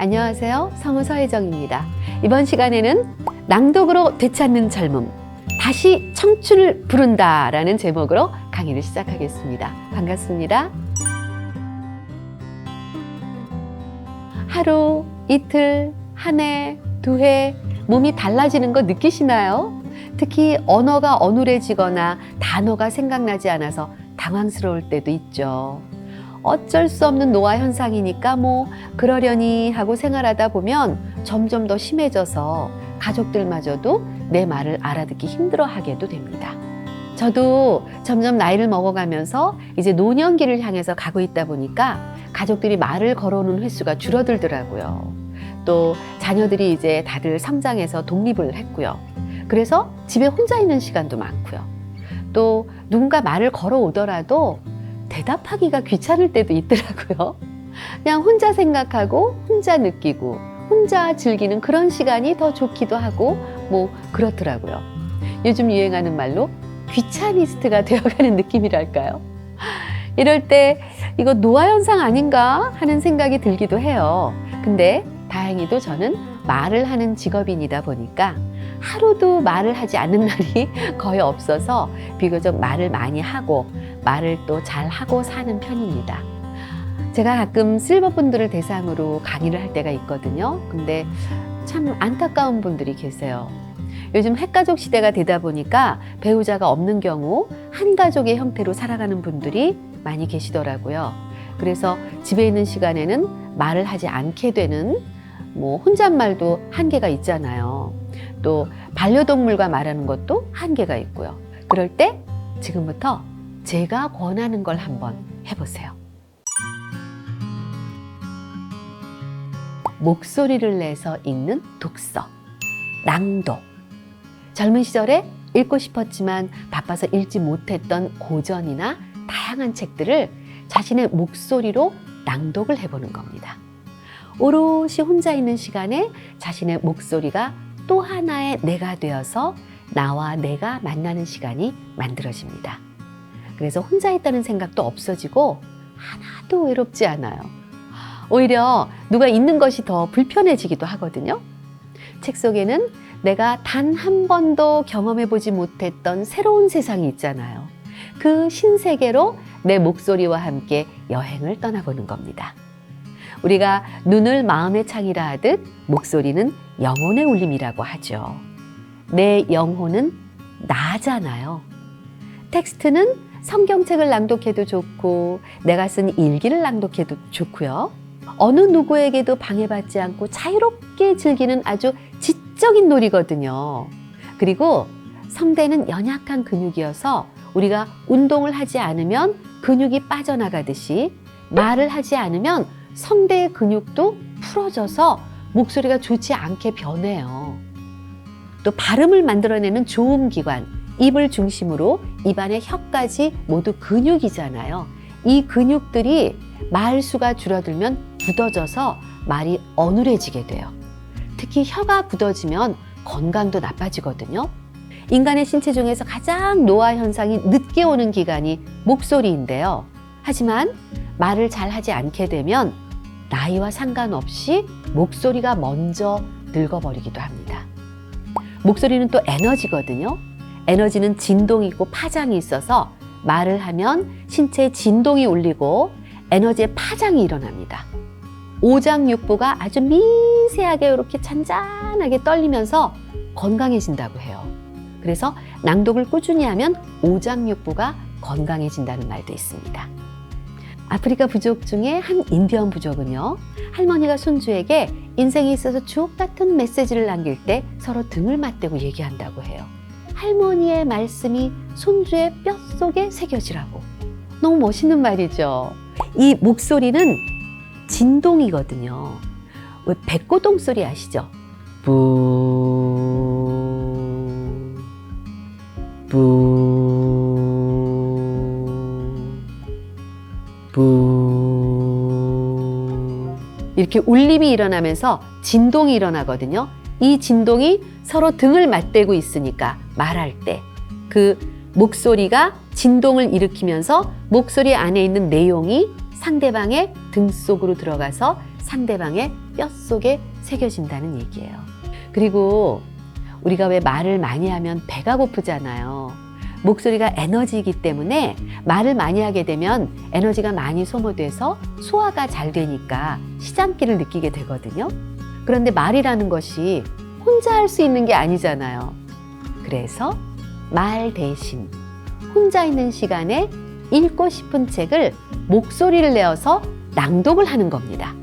안녕하세요. 성우 서혜정입니다. 이번 시간에는 낭독으로 되찾는 젊음, 다시 청춘을 부른다 라는 제목으로 강의를 시작하겠습니다. 반갑습니다. 하루, 이틀, 한 해, 두 해, 몸이 달라지는 거 느끼시나요? 특히 언어가 어눌해지거나 단어가 생각나지 않아서 당황스러울 때도 있죠. 어쩔 수 없는 노화 현상이니까 그러려니 하고 생활하다 보면 점점 더 심해져서 가족들마저도 내 말을 알아듣기 힘들어하게도 됩니다. 저도 점점 나이를 먹어가면서 이제 노년기를 향해서 가고 있다 보니까 가족들이 말을 걸어오는 횟수가 줄어들더라고요. 또 자녀들이 이제 다들 성장해서 독립을 했고요. 그래서 집에 혼자 있는 시간도 많고요. 또 누군가 말을 걸어오더라도 대답하기가 귀찮을 때도 있더라고요. 그냥 혼자 생각하고 혼자 느끼고 혼자 즐기는 그런 시간이 더 좋기도 하고 그렇더라고요. 요즘 유행하는 말로 귀차니스트가 되어가는 느낌이랄까요? 이럴 때 이거 노화 현상 아닌가 하는 생각이 들기도 해요. 근데 다행히도 저는 말을 하는 직업인이다 보니까 하루도 말을 하지 않는 날이 거의 없어서 비교적 말을 많이 하고 말을 또 잘하고 사는 편입니다. 제가 가끔 실버분들을 대상으로 강의를 할 때가 있거든요. 근데 참 안타까운 분들이 계세요. 요즘 핵가족 시대가 되다 보니까 배우자가 없는 경우 한 가족의 형태로 살아가는 분들이 많이 계시더라고요. 그래서 집에 있는 시간에는 말을 하지 않게 되는 혼잣말도 한계가 있잖아요. 또 반려동물과 말하는 것도 한계가 있고요. 그럴 때 지금부터 제가 권하는 걸 한번 해보세요. 목소리를 내서 읽는 독서, 낭독. 젊은 시절에 읽고 싶었지만 바빠서 읽지 못했던 고전이나 다양한 책들을 자신의 목소리로 낭독을 해보는 겁니다. 오롯이 혼자 있는 시간에 자신의 목소리가 또 하나의 내가 되어서 나와 내가 만나는 시간이 만들어집니다. 그래서 혼자 있다는 생각도 없어지고 하나도 외롭지 않아요. 오히려 누가 있는 것이 더 불편해지기도 하거든요. 책 속에는 내가 단 한 번도 경험해보지 못했던 새로운 세상이 있잖아요. 그 신세계로 내 목소리와 함께 여행을 떠나보는 겁니다. 우리가 눈을 마음의 창이라 하듯 목소리는 영혼의 울림이라고 하죠. 내 영혼은 나잖아요. 텍스트는 성경책을 낭독해도 좋고 내가 쓴 일기를 낭독해도 좋고요. 어느 누구에게도 방해받지 않고 자유롭게 즐기는 아주 지적인 놀이거든요. 그리고 성대는 연약한 근육이어서 우리가 운동을 하지 않으면 근육이 빠져나가듯이 말을 하지 않으면 성대의 근육도 풀어져서 목소리가 좋지 않게 변해요. 또 발음을 만들어내는 조음기관, 입을 중심으로 입안의 혀까지 모두 근육이잖아요. 이 근육들이 말수가 줄어들면 굳어져서 말이 어눌해지게 돼요. 특히 혀가 굳어지면 건강도 나빠지거든요. 인간의 신체 중에서 가장 노화 현상이 늦게 오는 기관이 목소리인데요. 하지만 말을 잘 하지 않게 되면 나이와 상관없이 목소리가 먼저 늙어버리기도 합니다. 목소리는 또 에너지거든요. 에너지는 진동이 있고 파장이 있어서 말을 하면 신체에 진동이 울리고 에너지의 파장이 일어납니다. 오장육부가 아주 미세하게 이렇게 잔잔하게 떨리면서 건강해진다고 해요. 그래서 낭독을 꾸준히 하면 오장육부가 건강해진다는 말도 있습니다. 아프리카 부족 중에 한 인디언 부족은요, 할머니가 손주에게 인생에 있어서 주옥 같은 메시지를 남길 때 서로 등을 맞대고 얘기한다고 해요. 할머니의 말씀이 손주의 뼛속에 새겨지라고. 너무 멋있는 말이죠. 이 목소리는 진동이거든요. 왜 백고동 소리 아시죠? 부, 부. 이렇게 울림이 일어나면서 진동이 일어나거든요. 이 진동이 서로 등을 맞대고 있으니까 말할 때 그 목소리가 진동을 일으키면서 목소리 안에 있는 내용이 상대방의 등 속으로 들어가서 상대방의 뼛속에 새겨진다는 얘기예요. 그리고 우리가 왜 말을 많이 하면 배가 고프잖아요. 목소리가 에너지이기 때문에 말을 많이 하게 되면 에너지가 많이 소모돼서 소화가 잘 되니까 시장기를 느끼게 되거든요. 그런데 말이라는 것이 혼자 할 수 있는 게 아니잖아요. 그래서 말 대신 혼자 있는 시간에 읽고 싶은 책을 목소리를 내어서 낭독을 하는 겁니다.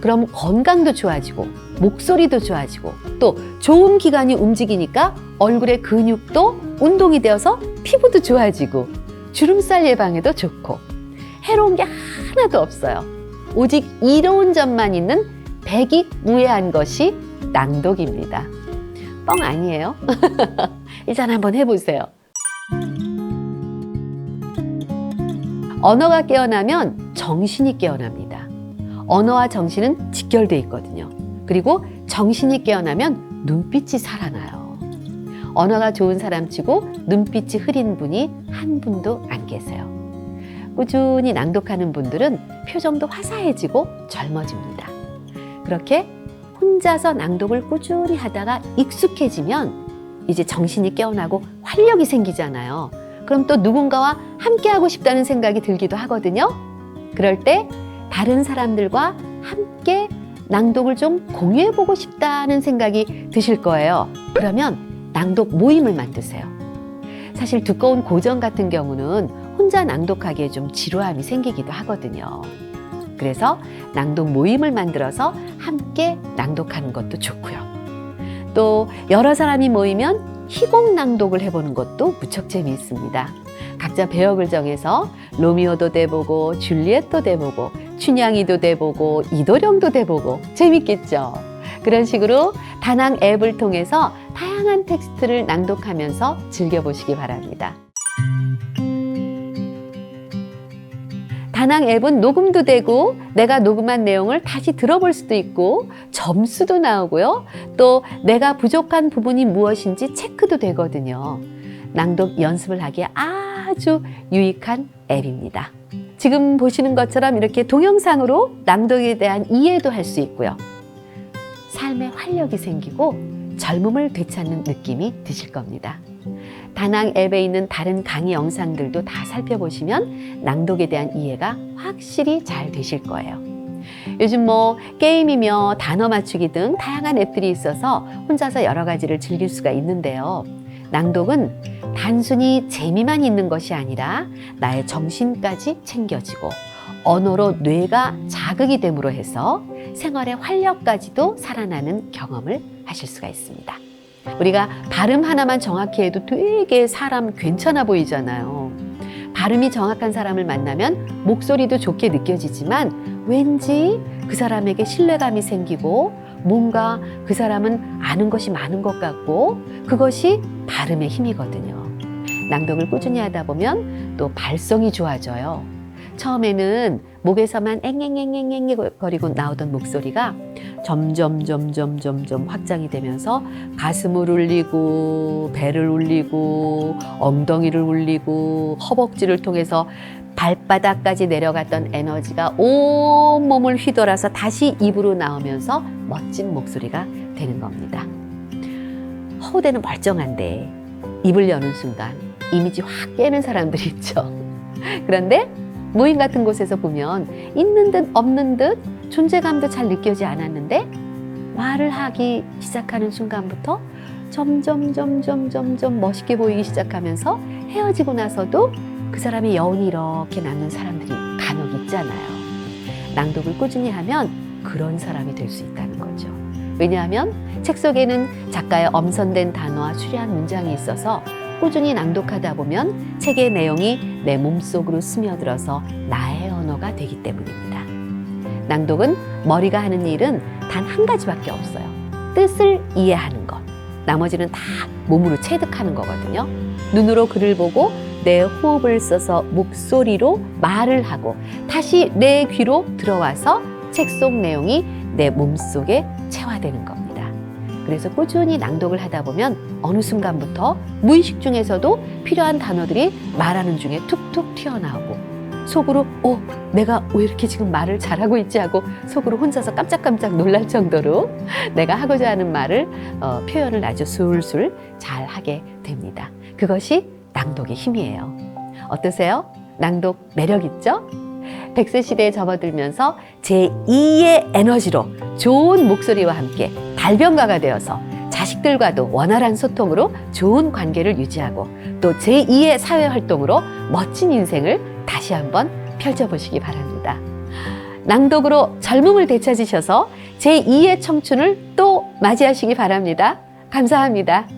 그럼 건강도 좋아지고 목소리도 좋아지고 또 좋은 기관이 움직이니까 얼굴의 근육도 운동이 되어서 피부도 좋아지고 주름살 예방에도 좋고 해로운 게 하나도 없어요. 오직 이로운 점만 있는 백익무해한 것이 낭독입니다. 뻥 아니에요? 일단 한번 해보세요. 언어가 깨어나면 정신이 깨어납니다. 언어와 정신은 직결되어 있거든요. 그리고 정신이 깨어나면 눈빛이 살아나요. 언어가 좋은 사람치고 눈빛이 흐린 분이 한 분도 안 계세요. 꾸준히 낭독하는 분들은 표정도 화사해지고 젊어집니다. 그렇게 혼자서 낭독을 꾸준히 하다가 익숙해지면 이제 정신이 깨어나고 활력이 생기잖아요. 그럼 또 누군가와 함께하고 싶다는 생각이 들기도 하거든요. 그럴 때 다른 사람들과 함께 낭독을 좀 공유해보고 싶다는 생각이 드실 거예요. 그러면 낭독 모임을 만드세요. 사실 두꺼운 고전 같은 경우는 혼자 낭독하기에 좀 지루함이 생기기도 하거든요. 그래서 낭독 모임을 만들어서 함께 낭독하는 것도 좋고요. 또 여러 사람이 모이면 희곡 낭독을 해보는 것도 무척 재미있습니다. 각자 배역을 정해서 로미오도 돼보고 줄리엣도 돼보고 춘향이도 돼보고 이도령도 돼보고 재밌겠죠. 그런 식으로 다낭 앱을 통해서 다양한 텍스트를 낭독하면서 즐겨보시기 바랍니다. 다낭 앱은 녹음도 되고 내가 녹음한 내용을 다시 들어볼 수도 있고 점수도 나오고요. 또 내가 부족한 부분이 무엇인지 체크도 되거든요. 낭독 연습을 하기에 아주 유익한 앱입니다. 지금 보시는 것처럼 이렇게 동영상으로 낭독에 대한 이해도 할 수 있고요. 삶에 활력이 생기고 젊음을 되찾는 느낌이 드실 겁니다. 다낭 앱에 있는 다른 강의 영상들도 다 살펴보시면 낭독에 대한 이해가 확실히 잘 되실 거예요. 요즘 게임이며 단어 맞추기 등 다양한 앱들이 있어서 혼자서 여러 가지를 즐길 수가 있는데요. 낭독은 단순히 재미만 있는 것이 아니라 나의 정신까지 챙겨지고 언어로 뇌가 자극이 됨으로 해서 생활의 활력까지도 살아나는 경험을 하실 수가 있습니다. 우리가 발음 하나만 정확히 해도 되게 사람 괜찮아 보이잖아요. 발음이 정확한 사람을 만나면 목소리도 좋게 느껴지지만 왠지 그 사람에게 신뢰감이 생기고 뭔가 그 사람은 아는 것이 많은 것 같고 그것이 발음의 힘이거든요. 낭독을 꾸준히 하다 보면 또 발성이 좋아져요. 처음에는 목에서만 앵앵앵앵앵 거리고 나오던 목소리가 점점 확장이 되면서 가슴을 울리고 배를 울리고 엉덩이를 울리고 허벅지를 통해서 발바닥까지 내려갔던 에너지가 온 몸을 휘돌아서 다시 입으로 나오면서 멋진 목소리가 되는 겁니다. 허우대는 멀쩡한데 입을 여는 순간 이미지 확 깨는 사람들이 있죠. 그런데 모임 같은 곳에서 보면 있는 듯 없는 듯 존재감도 잘 느껴지지 않았는데 말을 하기 시작하는 순간부터 점점 멋있게 보이기 시작하면서 헤어지고 나서도 그 사람의 여운이 이렇게 남는 사람들이 간혹 있잖아요. 낭독을 꾸준히 하면 그런 사람이 될 수 있다는 거죠. 왜냐하면 책 속에는 작가의 엄선된 단어와 수려한 문장이 있어서 꾸준히 낭독하다 보면 책의 내용이 내 몸속으로 스며들어서 나의 언어가 되기 때문입니다. 낭독은 머리가 하는 일은 단 한 가지밖에 없어요. 뜻을 이해하는 것. 나머지는 다 몸으로 체득하는 거거든요. 눈으로 글을 보고 내 호흡을 써서 목소리로 말을 하고 다시 내 귀로 들어와서 책 속 내용이 내 몸속에 체화되는 겁니다. 그래서 꾸준히 낭독을 하다 보면 어느 순간부터 무의식 중에서도 필요한 단어들이 말하는 중에 툭툭 튀어나오고 속으로 내가 왜 이렇게 지금 말을 잘하고 있지 하고 속으로 혼자서 깜짝깜짝 놀랄 정도로 내가 하고자 하는 말을 표현을 아주 술술 잘 하게 됩니다. 그것이 낭독의 힘이에요. 어떠세요? 낭독 매력 있죠? 100세 시대에 접어들면서 제2의 에너지로 좋은 목소리와 함께 달변가가 되어서 자식들과도 원활한 소통으로 좋은 관계를 유지하고 또 제2의 사회활동으로 멋진 인생을 다시 한번 펼쳐보시기 바랍니다. 낭독으로 젊음을 되찾으셔서 제2의 청춘을 또 맞이하시기 바랍니다. 감사합니다.